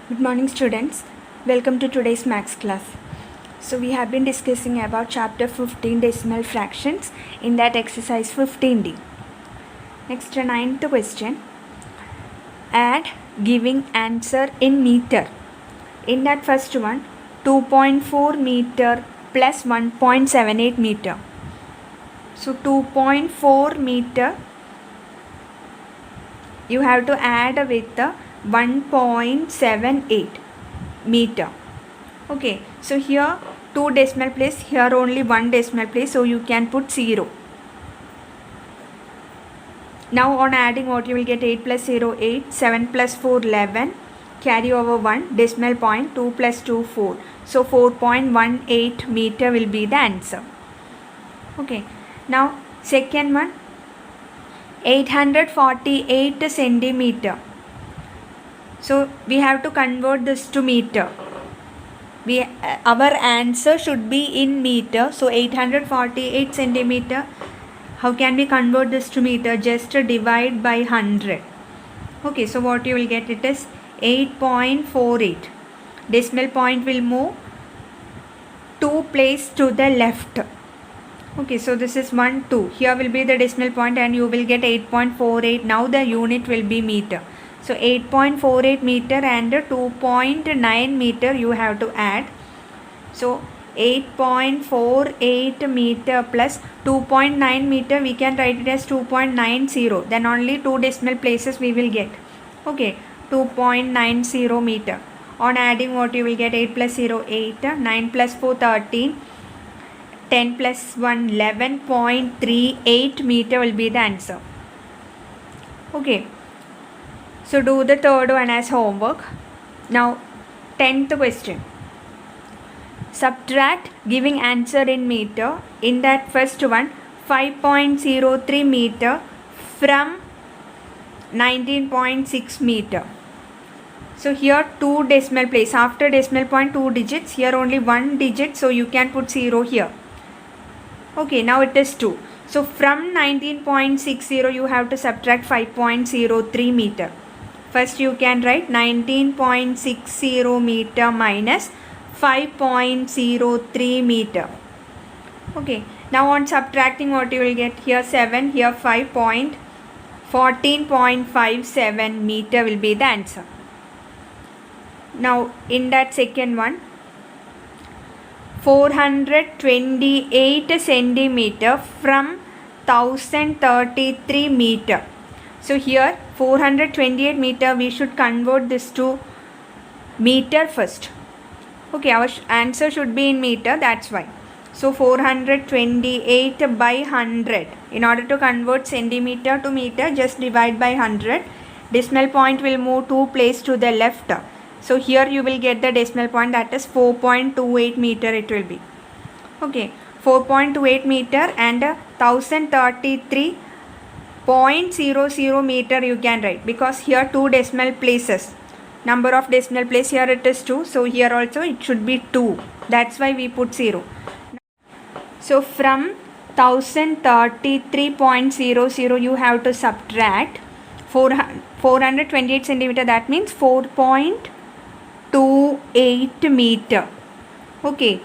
Good morning, students. Welcome to today's maths class. So we have been discussing about chapter 15 decimal fractions in that exercise 15D. Next, ninth question. Add giving answer in meter. In that first one, 2.4 meter plus 1.78 meter. So 2.4 meter you have to add with the 1.78 meter. Okay, so here 2 decimal place, here only 1 decimal place, so you can put 0. Now on adding, what you will get? 8 plus 0 8, 7 plus 4 11, carry over 1, decimal point, 2 plus 2 4. So 4.18 meter will be the answer. Okay, now second one, 848 centimeter. So we have to convert this to meter. Our answer should be in meter. So 848 centimeter. How can we convert this to meter? Just divide by 100. Okay, so what you will get? It is 8.48. Decimal point will move 2 place to the left. Okay, so this is 1, 2. Here will be the decimal point and you will get 8.48. Now the unit will be meter. So 8.48 meter and 2.9 meter you have to add. So 8.48 meter plus 2.9 meter, we can write it as 2.90. Then only 2 decimal places we will get. Okay, 2.90 meter. On adding, what you will get? 8 plus 0 8, 9 plus 4 13, 10 plus 1 11.38 meter will be the answer. Okay, so do the third one as homework. Now 10th question. Subtract giving answer in meter. In that first one, 5.03 meter from 19.6 meter. So here 2 decimal place. After decimal point 2 digits. Here only 1 digit. So you can put 0 here. Okay, now it is 2. So from 19.60 you have to subtract 5.03 meter. First you can write 19.60 meter minus 5.03 meter. Okay, now on subtracting, what you will get? Here 7, here 5. 14.57 meter will be the answer. Now in that second one, 428 centimeter from 1033 meter. So here 428 meter, we should convert this to meter first. Okay, our answer should be in meter, that's why. So 428 by 100. In order to convert centimeter to meter, just divide by 100. Decimal point will move 2 place to the left. So here you will get the decimal point, that is 4.28 meter it will be. Okay, 4.28 meter and 1033.00 meter you can write, because here 2 decimal places. Number of decimal place, here it is 2. So here also it should be 2. That's why we put 0. So from 1033.00 you have to subtract 428 centimeter. That means 4.28 meter. Okay,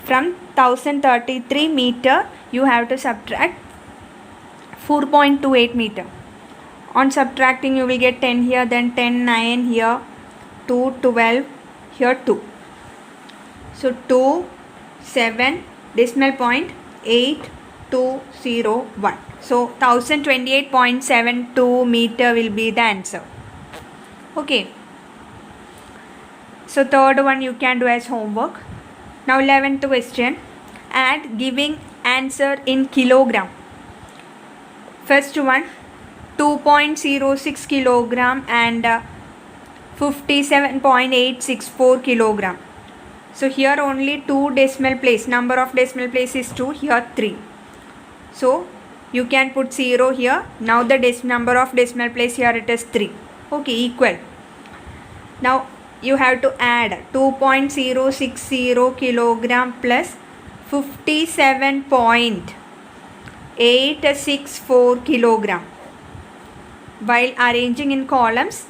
from 1033 meter you have to subtract 4.28 meter. On subtracting, you will get 10 here, then 10 9 here, 2 12 here 2. So 2 7 decimal point 8 2 0 1. So 1028.72 meter will be the answer. Okay, so third one you can do as homework. Now 11th question. Add giving answer in kilogram. First one, 2.06 kilogram and 57.864 kilogram. So here only 2 decimal place. Number of decimal place is 2. Here 3. So you can put 0 here. Now the number of decimal place, here it is 3. Okay, equal. Now you have to add 2.060 kilogram plus 57.864 kilogram. While arranging in columns,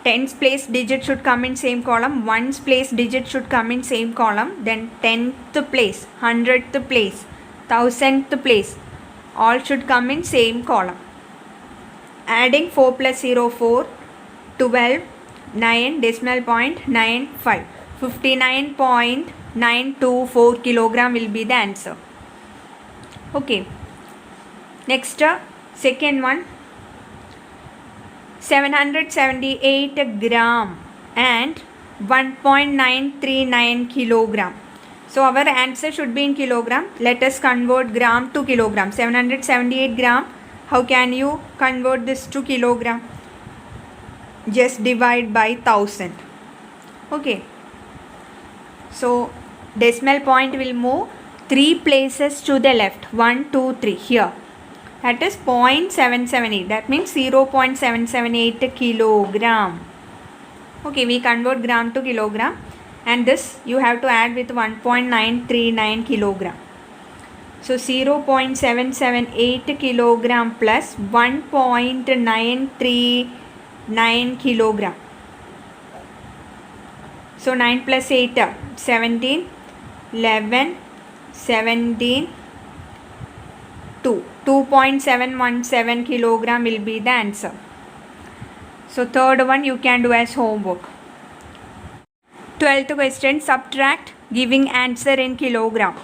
Tens place digit should come in same column, ones place digit should come in same column, then 10th place, 100th place, 1000th place, all should come in same column. Adding 4 plus 0, 4, 12, 9, decimal point 95, 59.924 kilogram will be the answer. Okay, next second one, 778 gram and 1.939 kilogram. So our answer should be in kilogram. Let us convert gram to kilogram. 778 gram, how can you convert this to kilogram? Just divide by 1000. Okay, so decimal point will move 3 places to the left, 1, 2, 3 here. That is 0.778. That means 0.778 kilogram. Okay, we convert gram to kilogram, and this you have to add with 1.939 kilogram. So 0.778 kilogram plus 1.939 kilogram. So 9 plus 8, 17, 11, 17, 2. 2.717 kilogram will be the answer. So third one you can do as homework. 12th question, subtract giving answer in kilogram.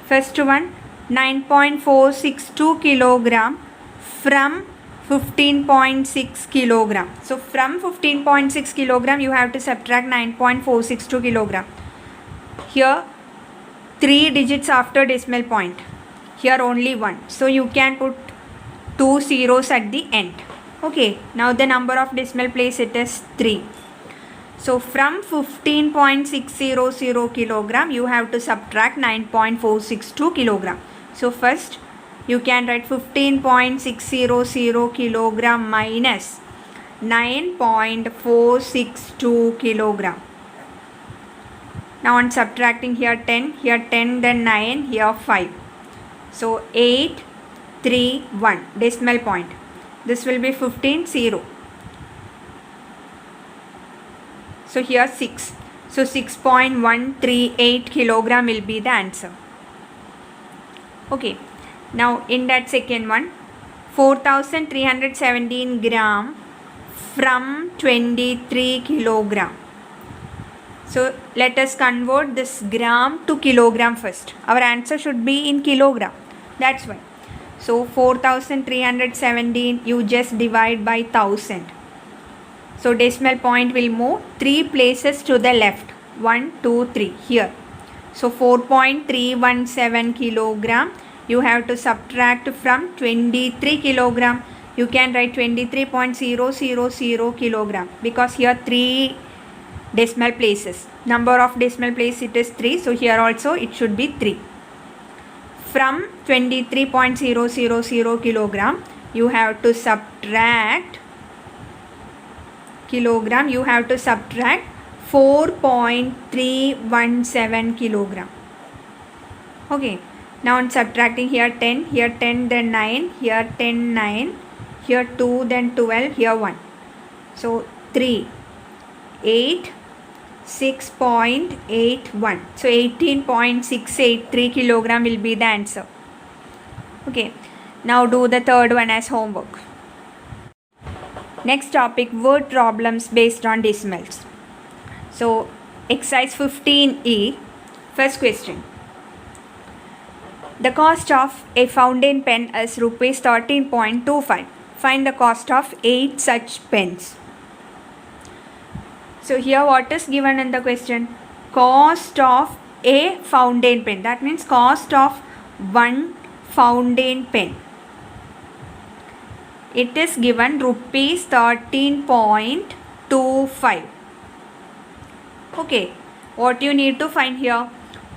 First one, 9.462 kilogram from 15.6 kilogram. So from 15.6 kilogram you have to subtract 9.462 kilogram. Here 3 digits after decimal point. Here only 1. So you can put 2 zeros at the end. Okay, now the number of decimal place it is 3. So from 15.600 kilogram you have to subtract 9.462 kilogram. So first you can write 15.600 kilogram minus 9.462 kilogram. Now on subtracting, here 10, then 9, here 5. So 8, 3, 1 decimal point. This will be 15, 0. So here 6. So 6.138 kilogram will be the answer. Okay. Now in that second one, 4,317 gram from 23 kilogram. So let us convert this gram to kilogram first. Our answer should be in kilogram. That's why. So 4,317 you just divide by 1000. So decimal point will move 3 places to the left. 1, 2, 3 here. So 4.317 kilogram you have to subtract from 23 kilogram. You can write 23.000 kilogram because here 3 decimal places. Number of decimal place it is 3. So here also it should be 3. From 23.000 kilogram you have to subtract kilogram. You have to subtract 4.317 kilogram. Okay. Now on subtracting, here 10, then 9, here 10, 9, here 2, then 12, here 1. So 3, 8, 6.81. So 18.683 kilogram will be the answer. Okay. Now do the third one as homework. Next topic, word problems based on decimals. So exercise 15E, first question. The cost of a fountain pen is rupees 13.25. Find the cost of 8 such pens. So here what is given in the question? Cost of a fountain pen. That means cost of one fountain pen. It is given rupees 13.25. Okay. What you need to find here?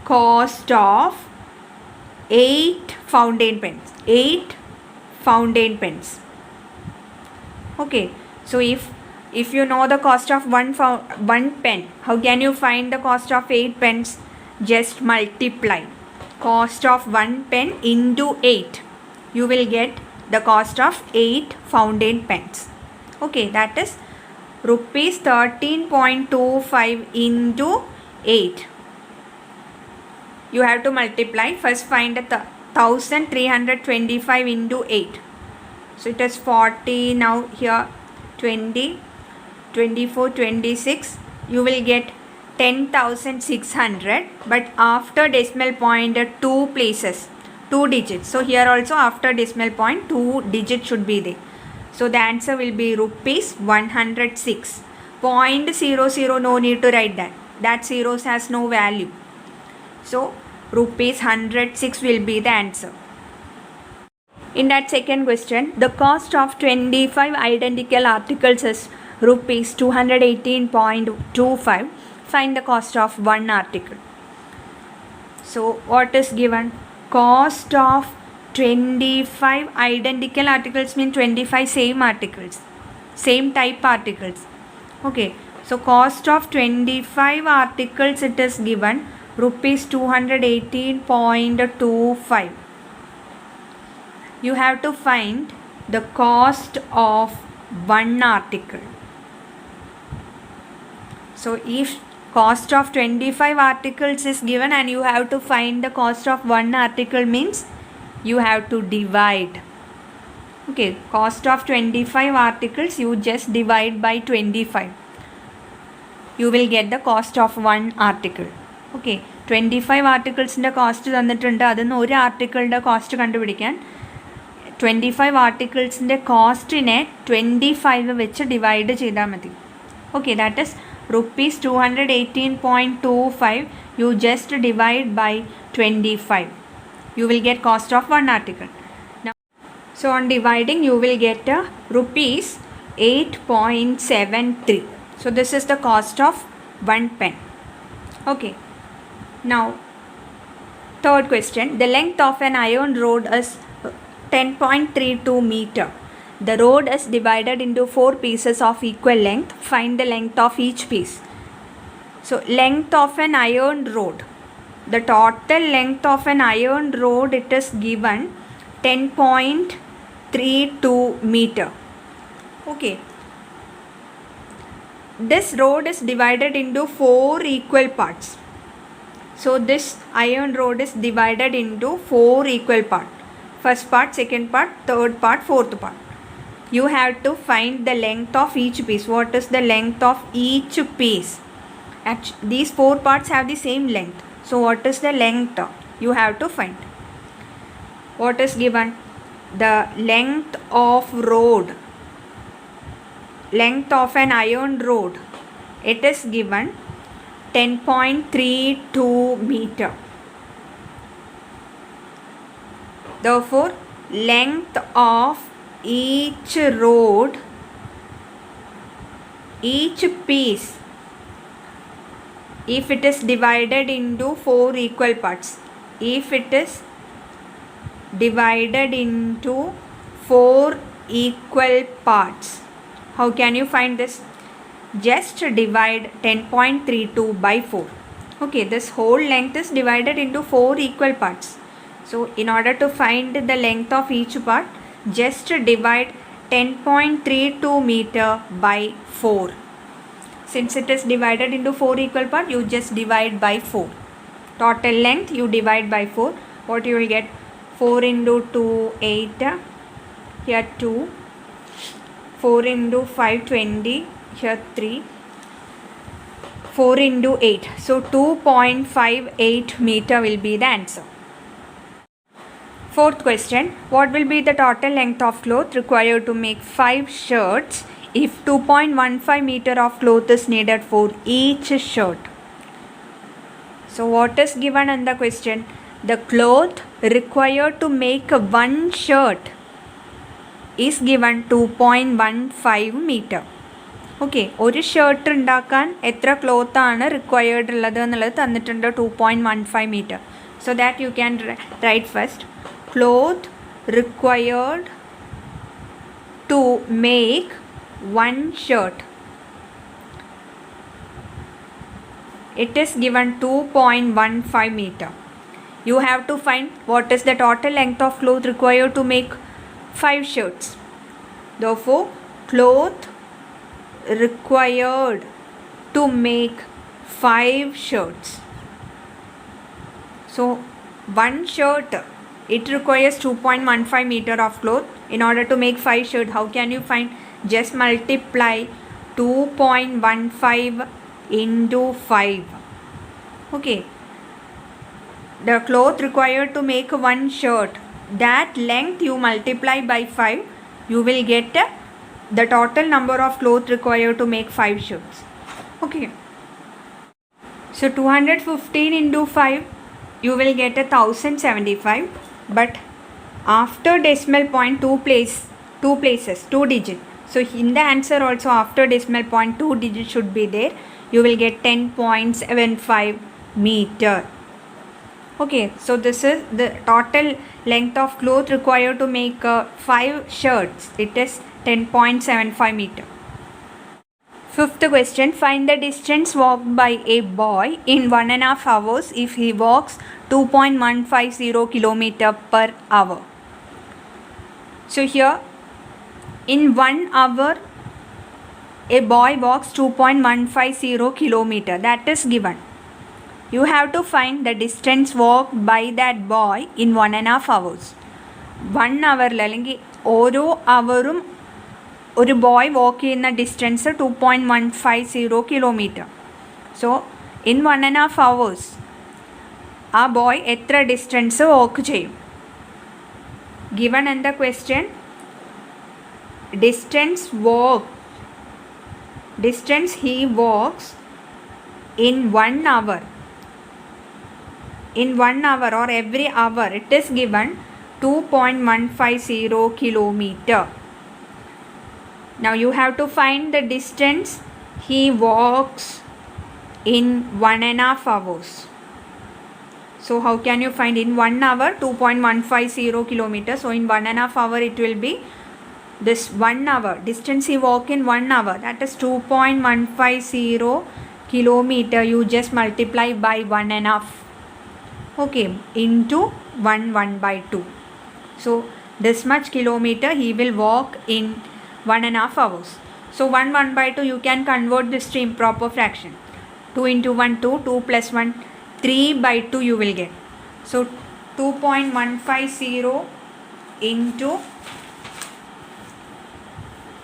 Cost of 8 fountain pens. 8 fountain pens. Okay. So if you know the cost of one pen, how can you find the cost of 8 pens? Just multiply cost of one pen into 8. You will get the cost of 8 fountain pens. Okay, that is rupees 13.25 into 8. You have to multiply. First find 1325 into 8. So it is 40. Now here 20, 24, 26. You will get 10,600. But after decimal point 2 places, 2 digits. So here also after decimal point 2 digits should be there. So the answer will be rupees 106. 0.00, no need to write that. That zeros has no value. So rupees 106 will be the answer. In that second question, the cost of 25 identical articles is rupees 218.25. Find the cost of one article. So what is given? Cost of 25 identical articles mean 25 same articles, same type articles. Okay, so cost of 25 articles, it is given rupees 218.25. You have to find the cost of one article. So if cost of 25 articles is given and you have to find the cost of one article means you have to divide. Okay, cost of 25 articles, you just divide by 25. You will get the cost of one article. Okay, 25 articles in the cost തന്നിട്ടുണ്ട്. അതിന് ഒരു ആർട്ടിക്കിളിൻ്റെ cost കണ്ടുപിടിക്കാൻ 25 ആർട്ടിക്കിൾസിൻ്റെ കോസ്റ്റിനെ 25 വെച്ച് divide ചെയ്താൽ മതി. Okay, that is rupees 218.25. You just divide by 25. You will get cost of one article. Now, so on dividing you will get rupees 8.73. So this is the cost of one pen. Okay, now third question. The length of an iron rod is 10.32 meter. The rod is divided into 4 pieces of equal length. Find the length of each piece. So length of an iron rod. The total length of an iron rod, it is given 10.32 meter. Okay. This rod is divided into 4 equal parts. So this iron rod is divided into 4 equal parts. First part, second part, third part, fourth part. You have to find the length of each piece. What is the length of each piece? Actually, these 4 parts have the same length. So what is the length? You have to find. What is given? The length of rod. Length of an iron rod. It is given 10.32 meter. Therefore, length of each rod, each piece, if it is divided into 4 equal parts, if it is divided into 4 equal parts, how can you find this? Just divide 10.32 by 4. Okay, this whole length is divided into 4 equal parts. So in order to find the length of each part, just divide 10.32 meter by 4. Since it is divided into 4 equal parts, you just divide by 4. Total length you divide by 4. What you will get? 4 into 2, 8. Here 2. 4 into 5, 20. Here 3. 4 into 8. So 2.58 meter will be the answer. Fourth question. What will be the total length of cloth required to make 5 shirts if 2.15 meter of cloth is needed for each shirt? So what is given in the question? The cloth required to make one shirt is given 2.15 meter. Okay, ഒരു shirt ഉണ്ടാക്കാൻ എത്ര cloth ആണ് required ഉള്ളത് എന്നുള്ളത് തന്നിട്ടുണ്ട് 2.15 meter. So that you can write first. Cloth required to make one shirt. It is given 2.15 meter. You have to find what is the total length of cloth required to make 5 shirts. Therefore, cloth required to make 5 shirts? So one shirt, it requires 2.15 meter of cloth. In order to make 5 shirts, how can you find? Just multiply 2.15 into 5. Okay, the cloth required to make one shirt, that length you multiply by 5, you will get the total number of cloth required to make 5 shirts. Okay, so 215 into 5, you will get 1075, but after decimal point 2 places, 2 digits. So in the answer also, after decimal point 2 digits should be there. You will get 10.75 meter. Okay, so this is the total length of cloth required to make 5 shirts. It is 10.75 meter. Fifth question, find the distance walked by a boy in 1.5 hours if he walks 2.150 km per hour. So here, in 1 hour, a boy walks 2.150 km. That is given. You have to find the distance walked by that boy in 1.5 hours. 1 hour അല്ലെങ്കിൽ ഓരോ അവറും ഒരു boy വാക്ക് ചെയ്യുന്ന distance 2.150 kilometre. So in 1.5 hours ആ boy എത്ര distance വാക്ക് ചെയ്യും? Given in the question, distance he walks in 1 hour. In 1 hour or every hour, it is given 2.150 kilometer. Now you have to find the distance he walks in 1.5 hours. So how can you find in 1 hour 2.150 kilometers? So in 1.5 hour it will be this 1 hour distance he walk in 1 hour, that is 2.150 kilometer. You just multiply by 1.5, okay, into 1 by 2. So this much kilometer he will walk in 1.5 hours. So 1 by 2 you can convert this to improper fraction. 2 into 1 2, 2 plus 1 3 by 2 you will get. So 2.150 into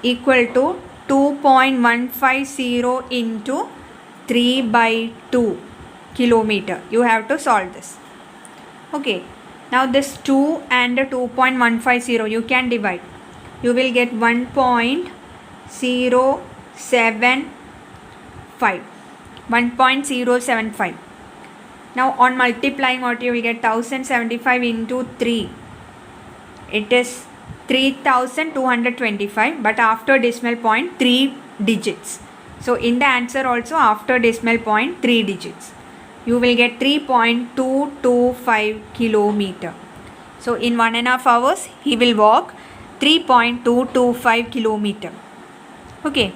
equal to 2.150 into 3 by 2 kilometer. You have to solve this. Okay, now this 2 and 2.150 you can divide. You will get 1.075. Now on multiplying, what you will get? 1075 into 3, it is 3225, but after decimal point 3 digits. So in the answer also, after decimal point 3 digits, you will get 3.225 kilometer. So in 1.5 hours he will walk 3.225 kilometer. Okay.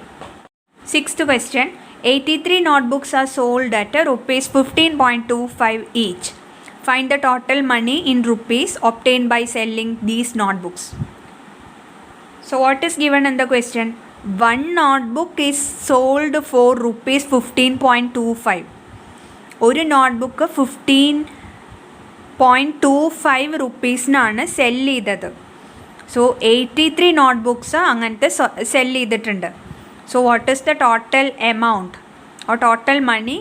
Sixth question, 83 notebooks are sold at rupees 15.25 each. Find the total money in rupees obtained by selling these notebooks. So what is given in the question? One notebook is sold for rupees 15.25. ഒരു notebook 15.25 റുപ്പീസിനാണ് sell ചെയ്തത്. So 83 notebooks അങ്ങനത്തെ sell ചെയ്തിട്ടുണ്ട്. So what is the total amount or total money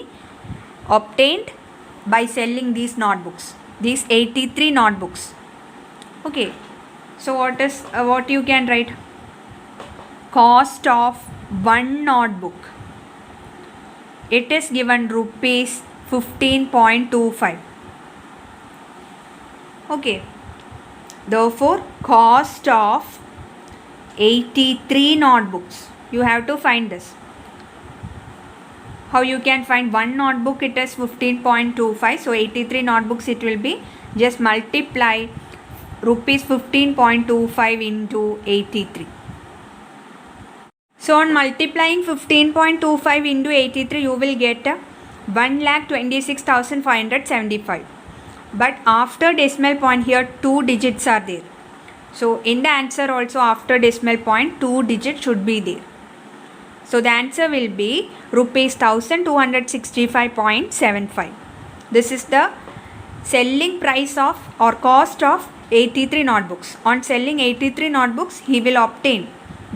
obtained by selling these notebooks, these 83 notebooks? Okay, so what you can write? Cost of one notebook, it is given rupees 15.25. Okay, therefore cost of 83 notebooks, you have to find this. How you can find one notebook? It is 15.25. So 83 notebooks, it will be just multiply rupees 15.25 into 83. So on multiplying 15.25 into 83, you will get 1,26,575. But after decimal point here 2 digits are there. So in the answer also, after decimal point 2 digits should be there. So the answer will be rupees 1265.75. This is the selling price of or cost of 83 notebooks. On selling 83 notebooks, he will obtain,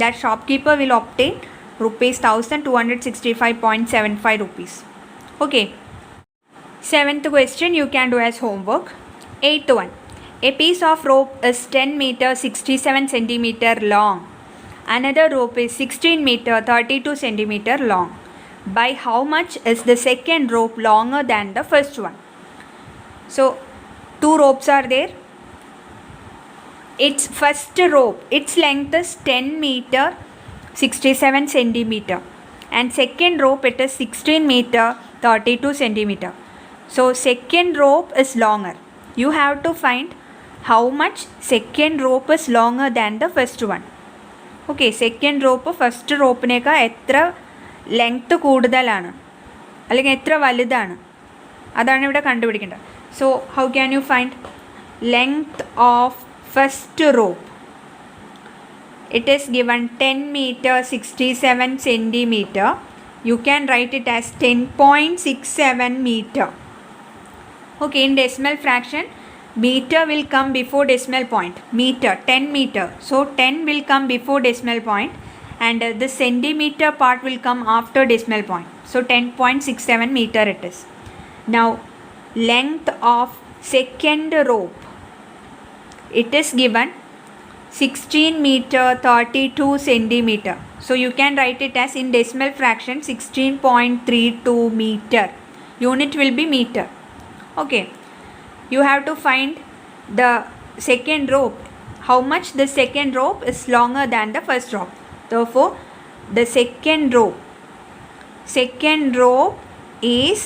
that shopkeeper will obtain rupees 1265.75 rupees. Okay. 7th question you can do as homework. 8th one. A piece of rope is 10 meter 67 centimeter long. Another rope is 16 meter 32 centimeter long. By how much is the second rope longer than the first one? So, two ropes are there. Its first rope, its length is 10 meter 67 centimeter. And second rope, it is 16 meter 32 centimeter. So, second rope is longer. You have to find how much second rope is longer than the first one. Okay, second rope first rope neka എത്ര length കൂടുതലാണ് അല്ലെങ്കിൽ എത്ര വലുതാണ് അതാണ് ഇവിടെ കണ്ടുപിടിക്കേണ്ടത്. So how can you find length of first rope? It is given 10 meter 67 centimeter. You can write it as 10.67 meter. Okay, in decimal fraction, meter will come before decimal point. Meter, 10 meter. So 10 will come before decimal point and the centimeter part will come after decimal point. So 10.67 meter it is. Now length of second rope. It is given 16 meter 32 centimeter. So you can write it as in decimal fraction 16.32 meter. Unit will be meter. Okay. You have to find the second rope, how much the second rope is longer than the first rope. Therefore, the second rope is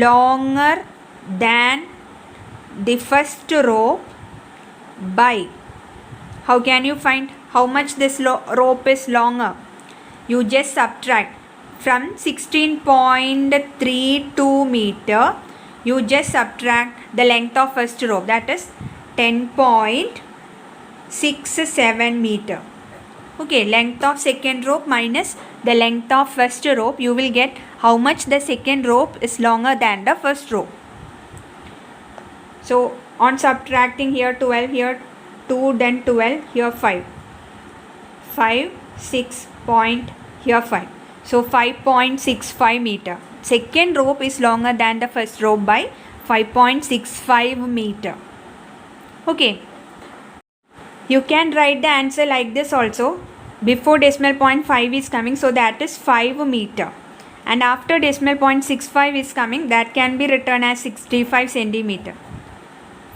longer than the first rope by, how can you find how much this rope is longer? You just subtract from 16.32 meter. You just subtract the length of first rope, that is 10.67 meter. Okay, length of second rope minus the length of first rope, you will get how much the second rope is longer than the first rope. So on subtracting, here 12, here 2, then 12, here 5, 6 point, here 5. So 5.65 meter. Second rope is longer than the first rope by 5.65 meter. Okay. You can write the answer like this also. Before decimal point 5 is coming, so that is 5 meter. And after decimal point 65 is coming, that can be written as 65 centimeter.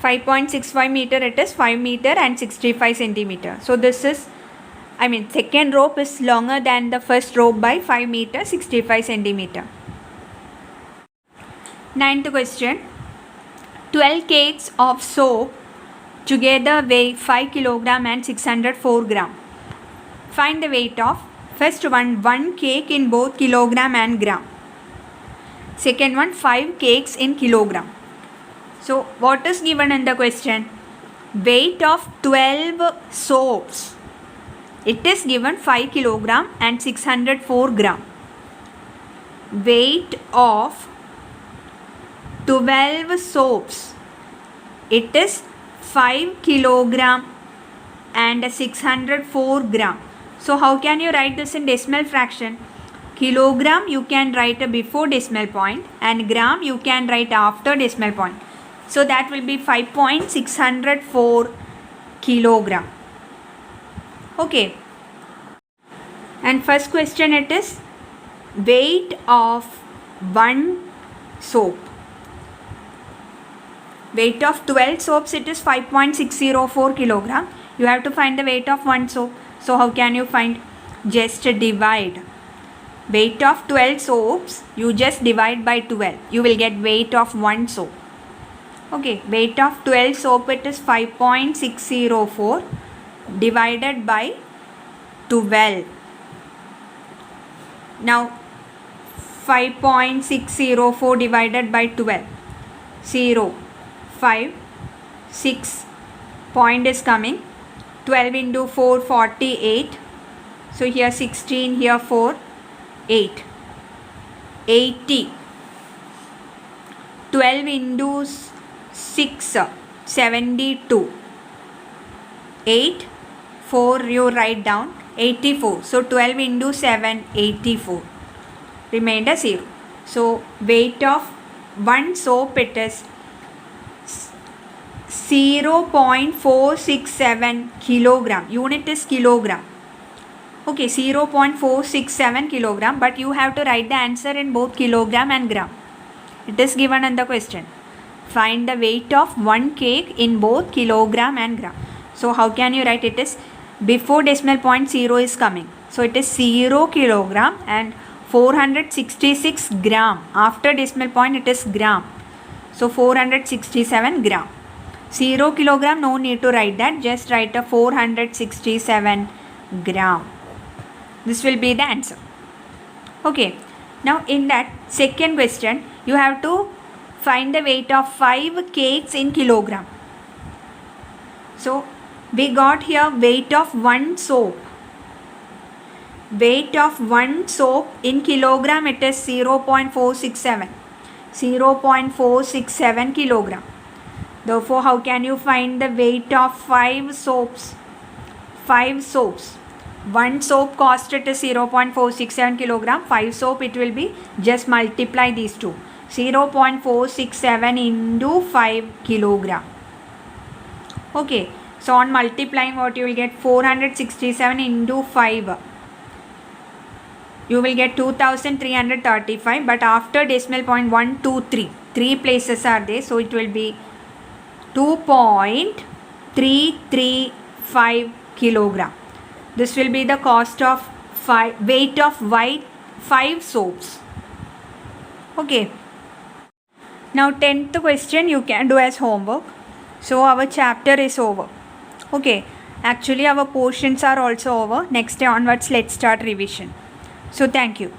5.65 meter, it is 5 meter and 65 centimeter. So this is, second rope is longer than the first rope by 5 meter 65 centimeter. 9th question. 12 cakes of soap together weigh 5 kg and 604 gram. Find the weight of first one cake in both kilogram and gram. Second one, 5 cakes in kilogram. So what is given in the question? Weight of 12 soaps. It is given 5 kg and 604 gram. Weight of 12 soaps. It is 5 kg and 604 gram. So how can you write this in decimal fraction? Kilogram you can write before decimal point and gram you can write after decimal point. So that will be 5.604 kilogram. Okay. And first question, it is weight of one soap. Weight of 12 soaps, it is 5.604 kilogram. You have to find the weight of one soap. So how can you find? Just divide. Weight of 12 soaps, you just divide by 12. You will get weight of one soap. Okay, weight of 12 soap, it is 5.604 divided by 12. Now 5.604 divided by 12. 0, 5, 6. Point is coming. 12 into 4, 48. So here 16, here 4. 8. 80. 12 into 6, 72. 8, 4 you write down, 84. So 12 into 7, 84. Remainder 0. So weight of one soap, it is 0.467 kilogram. Unit is kilogram. Okay, 0.467 kilogram, but you have to write the answer in both kilogram and gram. It is given in the question. Find the weight of one cake in both kilogram and gram. So how can you write it? Is before decimal point 0 is coming. So it is 0 kilogram and 466 gram. After decimal point it is gram. So 467 gram. 0 kilogram, no need to write that. Just write a 467 gram. This will be the answer. Okay. Now in that second question, you have to find the weight of 5 cakes in kilogram. So we got here weight of one soap. Weight of one soap in kilogram, it is 0.467. 0.467 kilogram. Therefore, how can you find the weight of 5 soaps? 5 soaps. One soap cost, it is 0.467 kilogram. 5 soap, it will be, just multiply these two. 0.467 into 5 kilogram. Okay. So on multiplying, what you will get? 467 into 5. You will get 2335. But after decimal point 1, 2, 3. 3 places are there. So it will be 2.335 kilogram. This will be the cost of weight of 5 soaps. Okay. Now 10th question you can do as homework. So our chapter is over. Okay. Actually our portions are also over. Next day onwards let's start revision. So thank you.